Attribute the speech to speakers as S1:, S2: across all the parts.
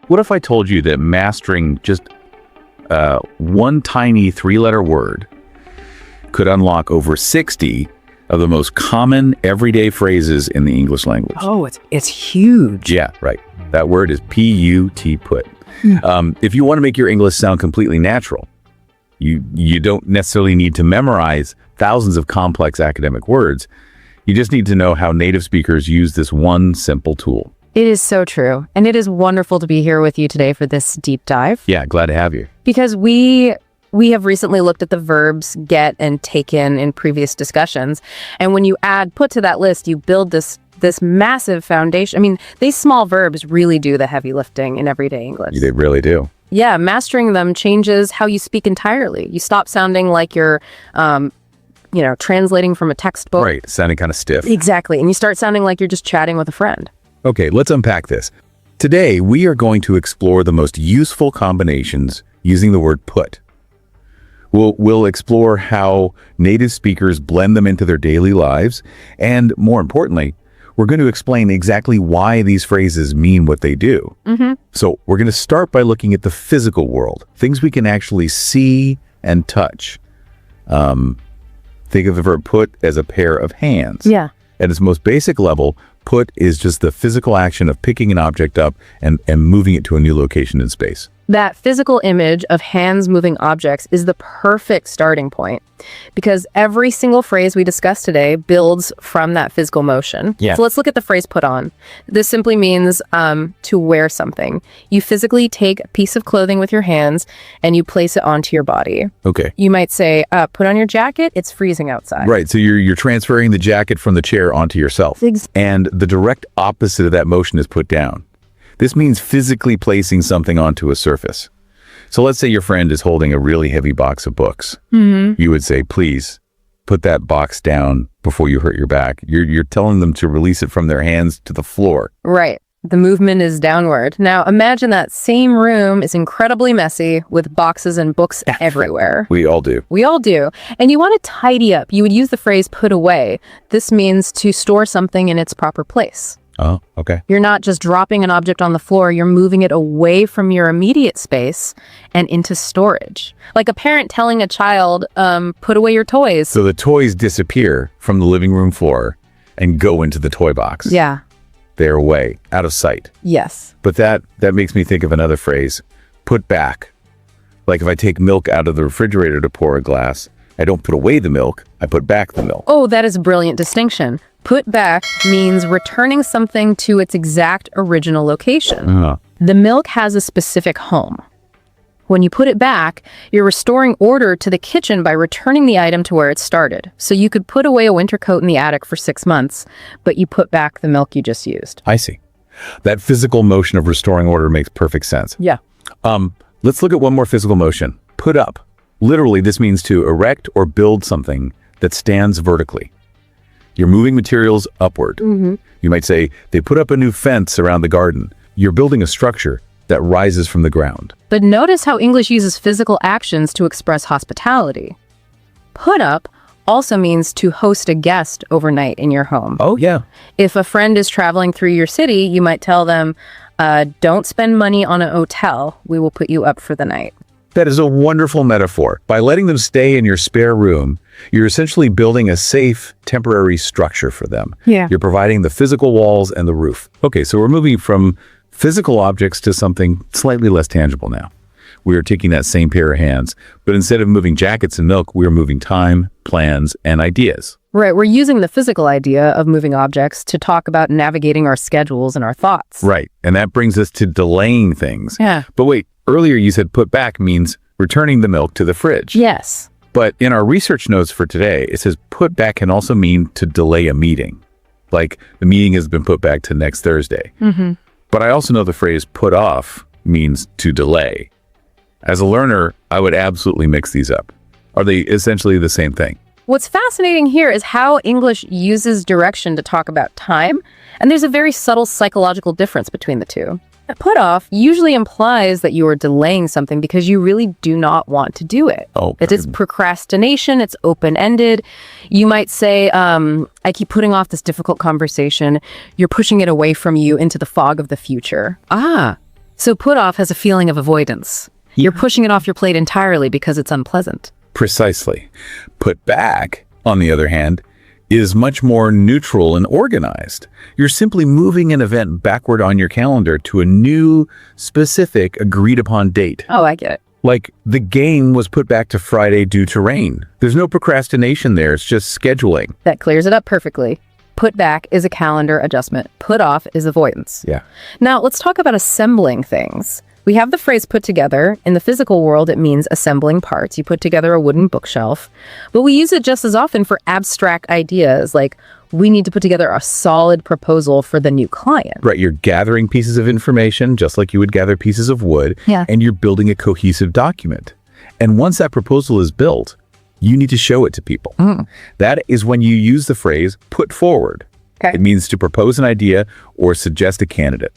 S1: What if I told you that mastering just one tiny three-letter word could unlock over 60 of the most common everyday phrases in the English language?
S2: Oh, it's huge.
S1: Yeah, right. That word is P-U-T, put. If you want to make your English sound completely natural, you don't necessarily need to memorize thousands of complex academic words. You just need to know how native speakers use this one simple tool.
S2: It is so true. And it is wonderful to be here with you today for this deep dive.
S1: Yeah, glad to have you.
S2: Because we have recently looked at the verbs get and taken in previous discussions. And when you add put to that list, you build this massive foundation. I mean, these small verbs really do the heavy lifting in everyday English.
S1: They really do.
S2: Yeah, mastering them changes how you speak entirely. You stop sounding like you're translating from a textbook.
S1: Right, sounding kind of stiff.
S2: Exactly. And you start sounding like you're just chatting with a friend.
S1: Okay, let's unpack this. Today, we are going to explore the most useful combinations using the word put. We'll explore how native speakers blend them into their daily lives, and more importantly, we're going to explain exactly why these phrases mean what they do. So we're going to start by looking at the physical world, things we can actually see and touch. Think of the verb put as a pair of hands.
S2: Yeah.
S1: At its most basic level, put is just the physical action of picking an object up and moving it to a new location in space.
S2: That physical image of hands moving objects is the perfect starting point because every single phrase we discussed today builds from that physical motion.
S1: Yeah.
S2: So let's look at the phrase put on. This simply means to wear something. You physically take a piece of clothing with your hands and you place it onto your body.
S1: Okay.
S2: You might say, put on your jacket, it's freezing outside.
S1: Right, so you're transferring the jacket from the chair onto yourself. And the direct opposite of that motion is put down. This means physically placing something onto a surface. So let's say your friend is holding a really heavy box of books. You would say, please put that box down before you hurt your back. You're telling them to release it from their hands to the floor.
S2: Right. The movement is downward. Now imagine that same room is incredibly messy with boxes and books everywhere.
S1: We all do.
S2: We all do. And you want to tidy up. You would use the phrase put away. This means to store something in its proper place.
S1: Oh, okay.
S2: You're not just dropping an object on the floor, you're moving it away from your immediate space and into storage. Like a parent telling a child, put away your toys.
S1: So the toys disappear from the living room floor and go into the toy box.
S2: Yeah.
S1: They're away, out of sight.
S2: Yes.
S1: But that makes me think of another phrase, put back. Like if I take milk out of the refrigerator to pour a glass, I don't put away the milk, I put back the milk.
S2: Oh, that is a brilliant distinction. Put back means returning something to its exact original location. The milk has a specific home. When you put it back, you're restoring order to the kitchen by returning the item to where it started. So you could put away a winter coat in the attic for 6 months, but you put back the milk you just used.
S1: I see. That physical motion of restoring order makes perfect sense.
S2: Yeah.
S1: Let's look at one more physical motion. Put up. Literally, this means to erect or build something that stands vertically. You're moving materials upward. You might say, they put up a new fence around the garden. You're building a structure that rises from the ground.
S2: But notice how English uses physical actions to express hospitality. Put up also means to host a guest overnight in your home.
S1: Oh, yeah.
S2: If a friend is traveling through your city, you might tell them, don't spend money on a hotel. We will put you up for the night.
S1: That is a wonderful metaphor. By letting them stay in your spare room, you're essentially building a safe, temporary structure for them.
S2: Yeah.
S1: You're providing the physical walls and the roof. Okay, so we're moving from physical objects to something slightly less tangible now. We are taking that same pair of hands, but instead of moving jackets and milk, we are moving time, plans, and ideas.
S2: Right, we're using the physical idea of moving objects to talk about navigating our schedules and our thoughts.
S1: Right, and that brings us to delaying things.
S2: Yeah.
S1: But wait, earlier you said put back means returning the milk to the fridge.
S2: Yes.
S1: But in our research notes for today, it says put back can also mean to delay a meeting. Like the meeting has been put back to next Thursday. But I also know the phrase put off means to delay. As a learner, I would absolutely mix these up. Are they essentially the same thing?
S2: What's fascinating here is how English uses direction to talk about time, and there's a very subtle psychological difference between the two. A put off usually implies that you are delaying something because you really do not want to do it. It is procrastination, it's open-ended. You might say, I keep putting off this difficult conversation. You're pushing it away from you into the fog of the future. So put off has a feeling of avoidance. You're pushing it off your plate entirely because it's unpleasant.
S1: Precisely. Put back, on the other hand, is much more neutral and organized. You're simply moving an event backward on your calendar to a new, specific, agreed-upon date.
S2: Oh, I get it.
S1: Like, the game was put back to Friday due to rain. There's no procrastination there. It's just scheduling.
S2: That clears it up perfectly. Put back is a calendar adjustment. Put off is avoidance.
S1: Yeah.
S2: Now, let's talk about assembling things. We have the phrase put together. In the physical world, it means assembling parts. You put together a wooden bookshelf. But we use it just as often for abstract ideas, like we need to put together a solid proposal for the new client.
S1: Right, you're gathering pieces of information just like you would gather pieces of wood, and you're building a cohesive document. And once that proposal is built, you need to show it to people. That is when you use the phrase put forward.
S2: Okay.
S1: It means to propose an idea or suggest a candidate.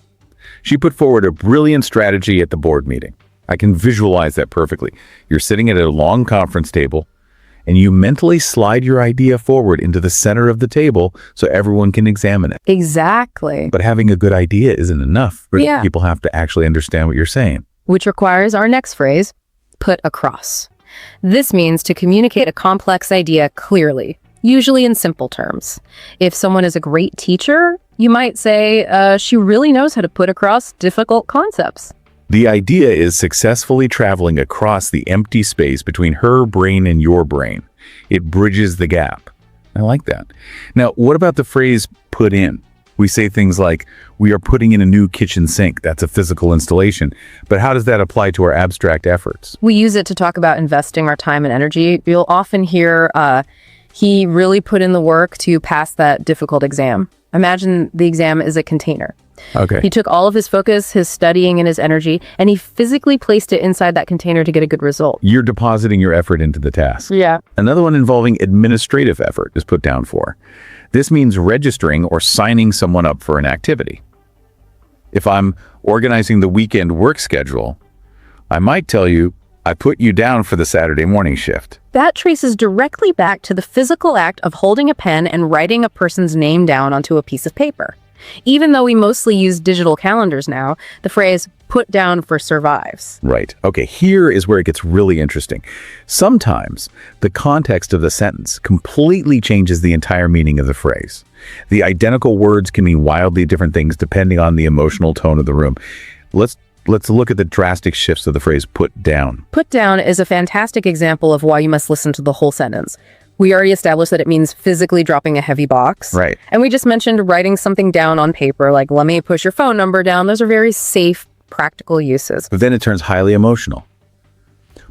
S1: She put forward a brilliant strategy at the board meeting. I can visualize that perfectly. You're sitting at a long conference table, and you mentally slide your idea forward into the center of the table so everyone can examine it.
S2: Exactly.
S1: But having a good idea isn't enough. People have to actually understand what you're saying.
S2: Which requires our next phrase, put across. This means to communicate a complex idea clearly, usually in simple terms. If someone is a great teacher, you might say she really knows how to put across difficult concepts.
S1: The idea is successfully traveling across the empty space between her brain and your brain. It bridges the gap. I like that. Now, what about the phrase put in? We say things like, we are putting in a new kitchen sink. That's a physical installation. But how does that apply to our abstract efforts?
S2: We use it to talk about investing our time and energy. You'll often hear, he really put in the work to pass that difficult exam. Imagine the exam is a container.
S1: Okay.
S2: He took all of his focus, his studying, and his energy, and he physically placed it inside that container to get a good result.
S1: You're depositing your effort into the task.
S2: Yeah.
S1: Another one involving administrative effort is put down for. This means registering or signing someone up for an activity. If I'm organizing the weekend work schedule, I might tell you, I put you down for the Saturday morning shift.
S2: That traces directly back to the physical act of holding a pen and writing a person's name down onto a piece of paper. Even though we mostly use digital calendars now, the phrase put down for survives.
S1: Right. Okay, here is where it gets really interesting. Sometimes the context of the sentence completely changes the entire meaning of the phrase. The identical words can mean wildly different things depending on the emotional tone of the room. Let's look at the drastic shifts of the phrase put down.
S2: Put down is a fantastic example of why you must listen to the whole sentence. We already established that it means physically dropping a heavy box.
S1: Right.
S2: And we just mentioned writing something down on paper, like let me push your phone number down. Those are very safe, practical uses.
S1: But then it turns highly emotional.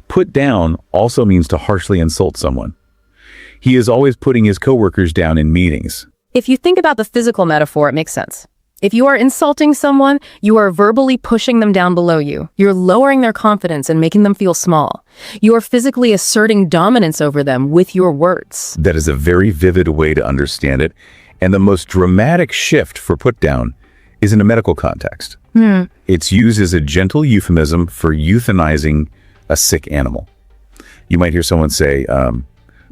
S1: Put down also means to harshly insult someone. He is always putting his coworkers down in meetings.
S2: If you think about the physical metaphor, it makes sense. If you are insulting someone, you are verbally pushing them down below you. You're lowering their confidence and making them feel small. You are physically asserting dominance over them with your words.
S1: That is a very vivid way to understand it. And the most dramatic shift for put down is in a medical context. It's used as a gentle euphemism for euthanizing a sick animal. You might hear someone say,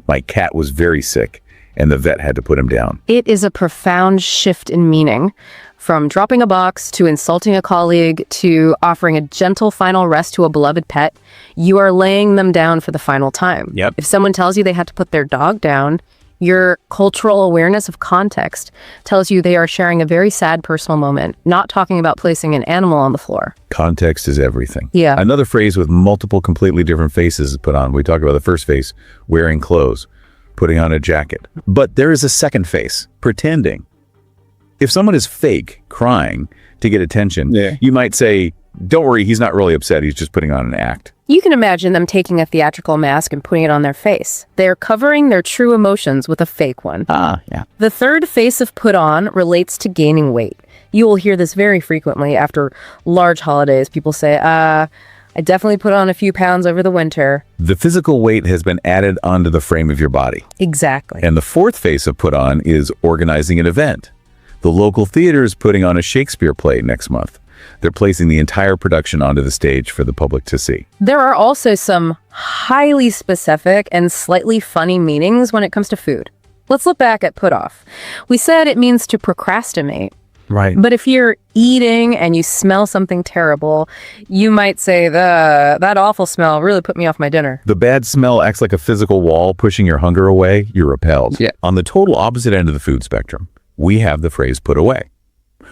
S1: my cat was very sick and the vet had to put him down.
S2: It is a profound shift in meaning. From dropping a box to insulting a colleague to offering a gentle final rest to a beloved pet, you are laying them down for the final time.
S1: Yep.
S2: If someone tells you they had to put their dog down, your cultural awareness of context tells you they are sharing a very sad personal moment, not talking about placing an animal on the floor.
S1: Context is everything.
S2: Yeah.
S1: Another phrase with multiple completely different faces is put on. We talk about the first face, wearing clothes, putting on a jacket. But there is a second face, pretending. If someone is fake, crying to get attention, you might say, don't worry, he's not really upset, he's just putting on an act.
S2: You can imagine them taking a theatrical mask and putting it on their face. They are covering their true emotions with a fake one.
S1: Yeah.
S2: The third face of put on relates to gaining weight. You will hear this very frequently after large holidays. People say, I definitely put on a few pounds over the winter.
S1: The physical weight has been added onto the frame of your body.
S2: Exactly.
S1: And the fourth face of put on is organizing an event. The local theater is putting on a Shakespeare play next month. They're placing the entire production onto the stage for the public to see.
S2: There are also some highly specific and slightly funny meanings when it comes to food. Let's look back at put off. We said it means to procrastinate.
S1: Right.
S2: But if you're eating and you smell something terrible, you might say, that awful smell really put me off my dinner.
S1: The bad smell acts like a physical wall pushing your hunger away. You're repelled.
S2: Yeah.
S1: On the total opposite end of the food spectrum, we have the phrase put away.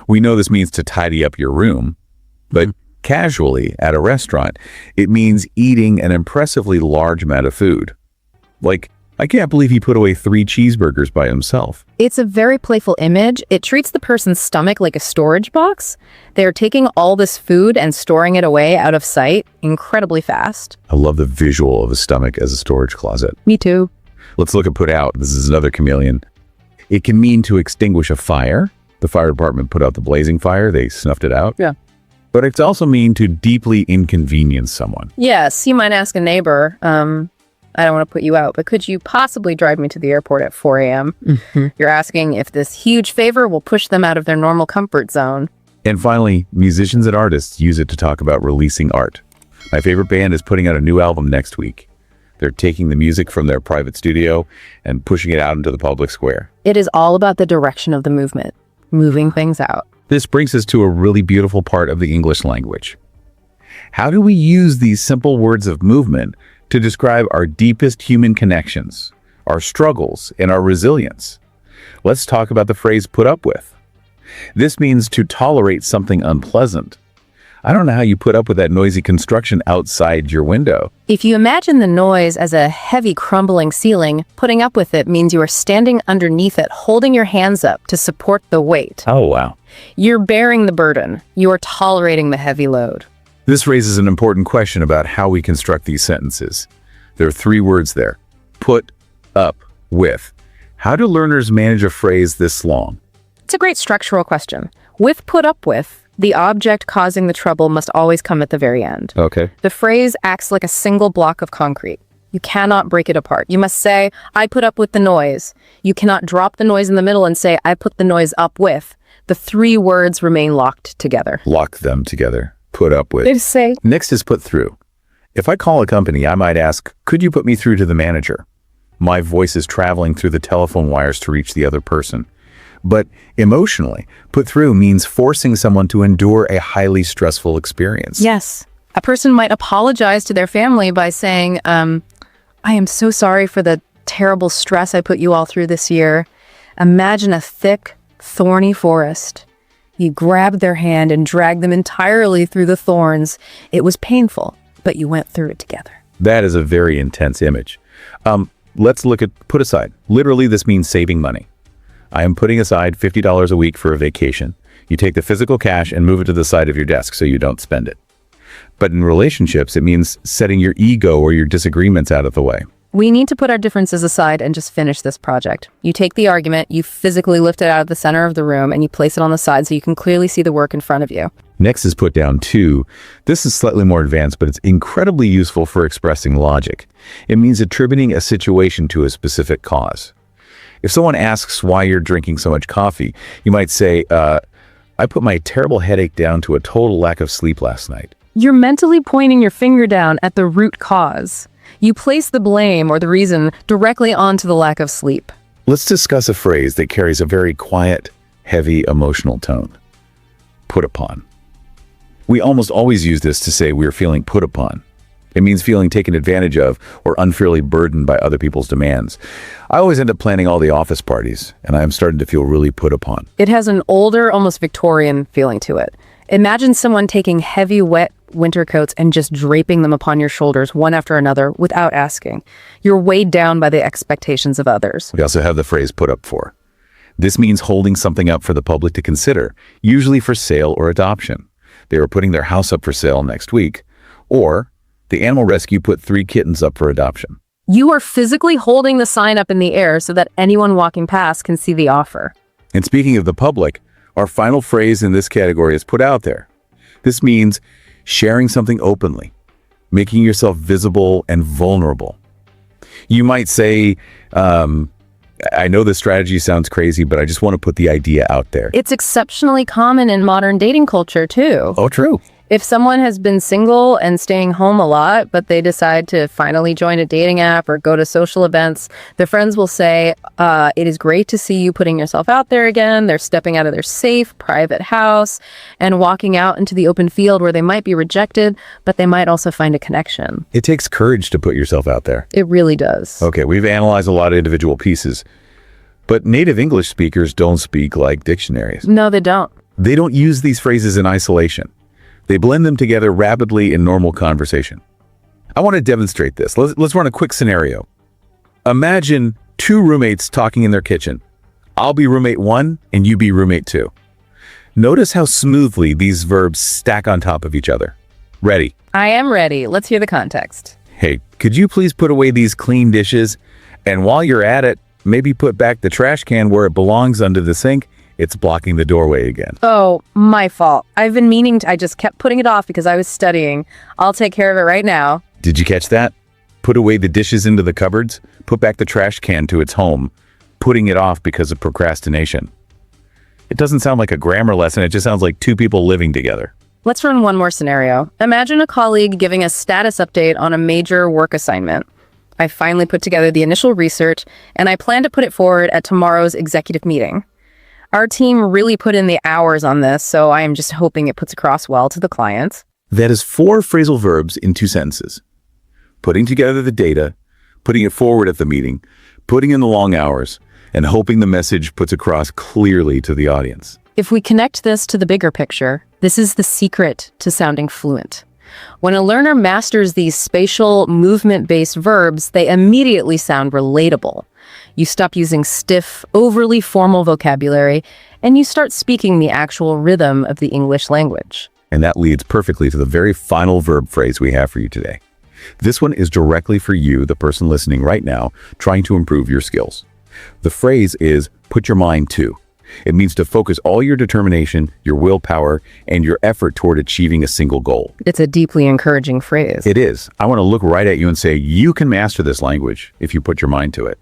S1: We know this means to tidy up your room, but casually at a restaurant, it means eating an impressively large amount of food. Like, I can't believe he put away 3 cheeseburgers by himself.
S2: It's a very playful image. It treats the person's stomach like a storage box. They're taking all this food and storing it away out of sight incredibly fast.
S1: I love the visual of a stomach as a storage closet.
S2: Me too.
S1: Let's look at put out. This is another chameleon. It can mean to extinguish a fire. The fire department put out the blazing fire. They snuffed it out.
S2: Yeah.
S1: But it's also mean to deeply inconvenience someone.
S2: Yes, you might ask a neighbor, I don't want to put you out, but could you possibly drive me to the airport at 4 a.m.? You're asking if this huge favor will push them out of their normal comfort zone.
S1: And finally, musicians and artists use it to talk about releasing art. My favorite band is putting out a new album next week. They're taking the music from their private studio and pushing it out into the public square.
S2: It is all about the direction of the movement, moving things out.
S1: This brings us to a really beautiful part of the English language. How do we use these simple words of movement to describe our deepest human connections, our struggles, and our resilience? Let's talk about the phrase put up with. This means to tolerate something unpleasant. I don't know how you put up with that noisy construction outside your window.
S2: If you imagine the noise as a heavy crumbling ceiling, putting up with it means you are standing underneath it, holding your hands up to support the weight.
S1: Oh, wow.
S2: You're bearing the burden. You are tolerating the heavy load.
S1: This raises an important question about how we construct these sentences. There are 3 words there. Put up with. How do learners manage a phrase this long?
S2: It's a great structural question. With put up with, the object causing the trouble must always come at the very end.
S1: Okay.
S2: The phrase acts like a single block of concrete. You cannot break it apart. You must say, I put up with the noise. You cannot drop the noise in the middle and say, I put the noise up with. The 3 words remain locked together.
S1: Lock them together. Put up with.
S2: They just say,
S1: Next is put through. If I call a company, I might ask, could you put me through to the manager? My voice is traveling through the telephone wires to reach the other person. But emotionally, put through means forcing someone to endure a highly stressful experience.
S2: yes. A person might apologize to their family by saying, I am so sorry for the terrible stress I put you all through this year. Imagine a thick, thorny forest. You grabbed their hand and dragged them entirely through the thorns. It was painful, but you went through it together.
S1: That is a very intense image. Let's look at put aside. Literally, this means saving money. I am putting aside $50 a week for a vacation. You take the physical cash and move it to the side of your desk so you don't spend it. But in relationships, it means setting your ego or your disagreements out of the way.
S2: We need to put our differences aside and just finish this project. You take the argument, you physically lift it out of the center of the room, and you place it on the side so you can clearly see the work in front of you.
S1: Next is put down to. This is slightly more advanced, but it's incredibly useful for expressing logic. It means attributing a situation to a specific cause. If someone asks why you're drinking so much coffee, you might say, I put my terrible headache down to a total lack of sleep last night.
S2: You're mentally pointing your finger down at the root cause. You place the blame or the reason directly onto the lack of sleep.
S1: Let's discuss a phrase that carries a very quiet, heavy, emotional tone. Put upon. We almost always use this to say we're feeling put upon. It means feeling taken advantage of or unfairly burdened by other people's demands. I always end up planning all the office parties, and I am starting to feel really put upon.
S2: It has an older, almost Victorian feeling to it. Imagine someone taking heavy, wet winter coats and just draping them upon your shoulders one after another without asking. You're weighed down by the expectations of others.
S1: We also have the phrase put up for. This means holding something up for the public to consider, usually for sale or adoption. They are putting their house up for sale next week. Or the animal rescue put 3 kittens up for adoption.
S2: You are physically holding the sign up in the air so that anyone walking past can see the offer.
S1: And speaking of the public, our final phrase in this category is put out there. This means sharing something openly, making yourself visible and vulnerable. You might say, I know this strategy sounds crazy, but I just want to put the idea out there.
S2: It's exceptionally common in modern dating culture, too.
S1: Oh, true.
S2: If someone has been single and staying home a lot, but they decide to finally join a dating app or go to social events, their friends will say, it is great to see you putting yourself out there again. They're stepping out of their safe, private house and walking out into the open field where they might be rejected, but they might also find a connection.
S1: It takes courage to put yourself out there.
S2: It really does.
S1: Okay, we've analyzed a lot of individual pieces, but native English speakers don't speak like dictionaries.
S2: No, they don't.
S1: They don't use these phrases in isolation. They blend them together rapidly in normal conversation. I want to demonstrate this. Let's run a quick scenario. Imagine two roommates talking in their kitchen. I'll be roommate 1 and you be roommate 2. Notice how smoothly these verbs stack on top of each other. Ready?
S2: I am ready. Let's hear the context.
S1: Hey, could you please put away these clean dishes? And while you're at it, maybe put back the trash can where it belongs under the sink. It's blocking the doorway again.
S2: Oh, my fault. I've been meaning to, I just kept putting it off because I was studying. I'll take care of it right now.
S1: Did you catch that? Put away the dishes into the cupboards, put back the trash can to its home, putting it off because of procrastination. It doesn't sound like a grammar lesson, it just sounds like two people living together.
S2: Let's run one more scenario. Imagine a colleague giving a status update on a major work assignment. I finally put together the initial research, and I plan to put it forward at tomorrow's executive meeting. Our team really put in the hours on this, so I am just hoping it puts across well to the client.
S1: That is 4 phrasal verbs in 2 sentences. Putting together the data, putting it forward at the meeting, putting in the long hours, and hoping the message puts across clearly to the audience.
S2: If we connect this to the bigger picture, this is the secret to sounding fluent. When a learner masters these spatial, movement-based verbs, they immediately sound relatable. You stop using stiff, overly formal vocabulary, and you start speaking the actual rhythm of the English language.
S1: And that leads perfectly to the very final verb phrase we have for you today. This one is directly for you, the person listening right now, trying to improve your skills. The phrase is, put your mind to. It means to focus all your determination, your willpower, and your effort toward achieving a single goal.
S2: It's a deeply encouraging phrase.
S1: It is. I want to look right at you and say, you can master this language if you put your mind to it.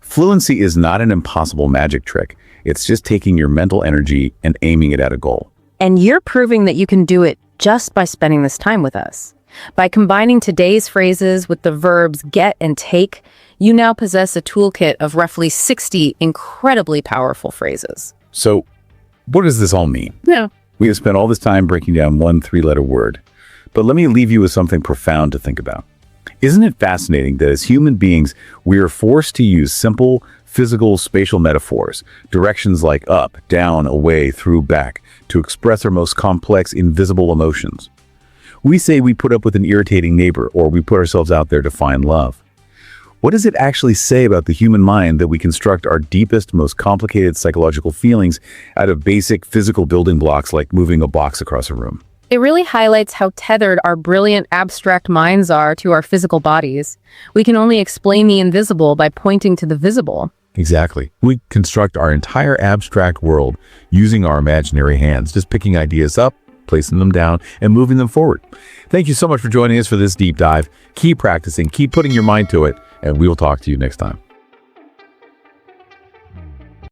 S1: Fluency is not an impossible magic trick. It's just taking your mental energy and aiming it at a goal.
S2: And you're proving that you can do it just by spending this time with us. By combining today's phrases with the verbs get and take, you now possess a toolkit of roughly 60 incredibly powerful phrases.
S1: So, what does this all mean?
S2: Yeah.
S1: We have spent all this time breaking down one 3-letter word, but let me leave you with something profound to think about. Isn't it fascinating that as human beings, we are forced to use simple, physical, spatial metaphors, directions like up, down, away, through, back, to express our most complex, invisible emotions? We say we put up with an irritating neighbor, or we put ourselves out there to find love. What does it actually say about the human mind that we construct our deepest, most complicated psychological feelings out of basic physical building blocks like moving a box across a room?
S2: It really highlights how tethered our brilliant abstract minds are to our physical bodies. We can only explain the invisible by pointing to the visible.
S1: Exactly. We construct our entire abstract world using our imaginary hands, just picking ideas up, placing them down, and moving them forward. Thank you so much for joining us for this deep dive. Keep practicing, keep putting your mind to it, and we will talk to you next time.